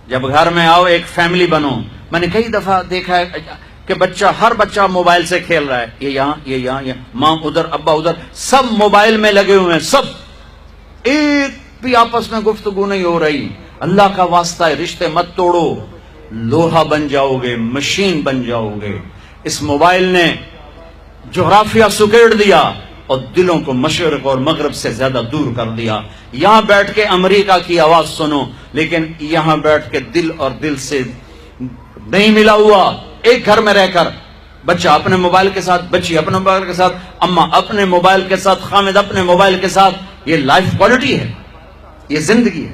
جب گھر میں آؤ ایک فیملی بنو. میں نے کئی دفعہ دیکھا ہے کہ ہر بچہ موبائل سے کھیل رہا ہے. یہ یہاں ماں ادھر ابا ادھر، سب موبائل میں لگے ہوئے ہیں، سب، ایک بھی آپس میں گفتگو نہیں ہو رہی. اللہ کا واسطہ ہے، رشتے مت توڑو، لوہا بن جاؤ گے، مشین بن جاؤ گے. اس موبائل نے جغرافیہ سکیڑ دیا اور دلوں کو مشرق اور مغرب سے زیادہ دور کر دیا. یہاں بیٹھ کے امریکہ کی آواز سنو، لیکن یہاں بیٹھ کے دل اور دل سے نہیں ملا ہوا. ایک گھر میں رہ کر بچہ اپنے موبائل کے ساتھ، بچی اپنے موبائل کے ساتھ، اماں اپنے موبائل کے ساتھ، خامد اپنے موبائل کے ساتھ. یہ لائف کوالٹی ہے، یہ زندگی ہے.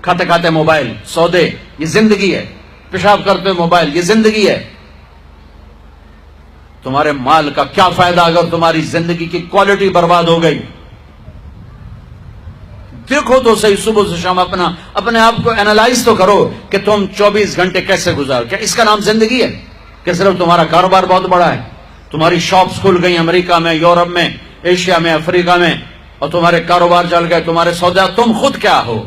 کھاتے کھاتے موبائل، سودے، یہ زندگی ہے. پیشاب کرتے موبائل، یہ زندگی ہے. تمہارے مال کا کیا فائدہ اگر تمہاری زندگی کی کوالٹی برباد ہو گئی؟ دیکھو تو صحیح، صبح سے شام اپنے آپ کو اینالائز تو کرو کہ تم 24 گھنٹے کیسے گزار. کیا اس کا نام زندگی ہے کہ صرف تمہارا کاروبار بہت بڑا ہے، تمہاری شاپس کھل گئی امریکہ میں، یورپ میں، ایشیا میں، افریقہ میں، اور تمہارے کاروبار چل گئے، تمہارے سودا؟ تم خود کیا ہو؟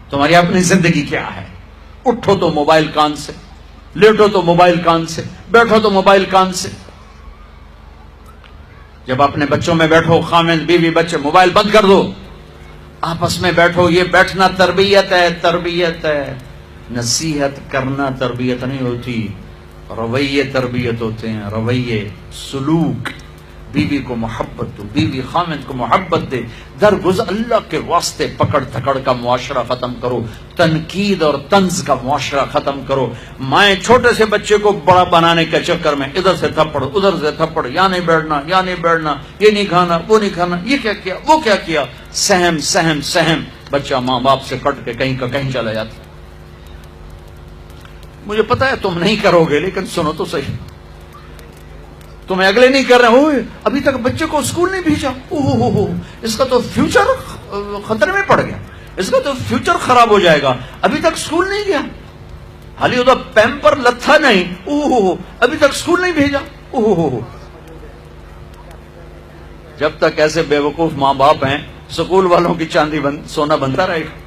تمہاری اپنی زندگی کیا ہے؟ اٹھو تو موبائل کان سے، لیٹو تو موبائل کان سے، بیٹھو تو موبائل کان سے. جب اپنے بچوں میں بیٹھو، خامد بیوی بچے، موبائل بند کر دو، آپس میں بیٹھو. یہ بیٹھنا تربیت ہے، تربیت ہے. نصیحت کرنا تربیت نہیں ہوتی، رویے تربیت ہوتے ہیں، رویے، سلوک. بیوی کو محبت دو، بیوی خامد کو محبت دے. درگزر اللہ کے واسطے پکڑ تھکڑ کا معاشرہ ختم کرو، تنقید اور طنز کا معاشرہ ختم کرو. مائیں چھوٹے سے بچے کو بڑا بنانے کے چکر میں ادھر سے تھپڑ ادھر سے تھپڑ، یہاں نہیں بیٹھنا، یہاں نہیں بیٹھنا، یہ نہیں کھانا، وہ نہیں کھانا، یہ کیا کیا، وہ کیا کیا. سہم سہم سہم. بچہ ماں باپ سے کٹ کے کہیں کا کہیں چلا جاتا. مجھے پتا ہے تم نہیں کرو گے، لیکن سنو تو صحیح. تمہیں اگلے نہیں کر رہے ہو، ابھی تک بچے کو اسکول نہیں بھیجا، اس کا تو فیوچر خطرے میں پڑ گیا، اس کا تو فیوچر خراب ہو جائے گا، ابھی تک اسکول نہیں گیا. حالی ادھر پیمپر لتھا نہیں، ابھی تک اسکول نہیں بھیجا. جب تک ایسے بے وقوف ماں باپ ہیں، اسکول والوں کی چاندی سونا بنتا رہے گا.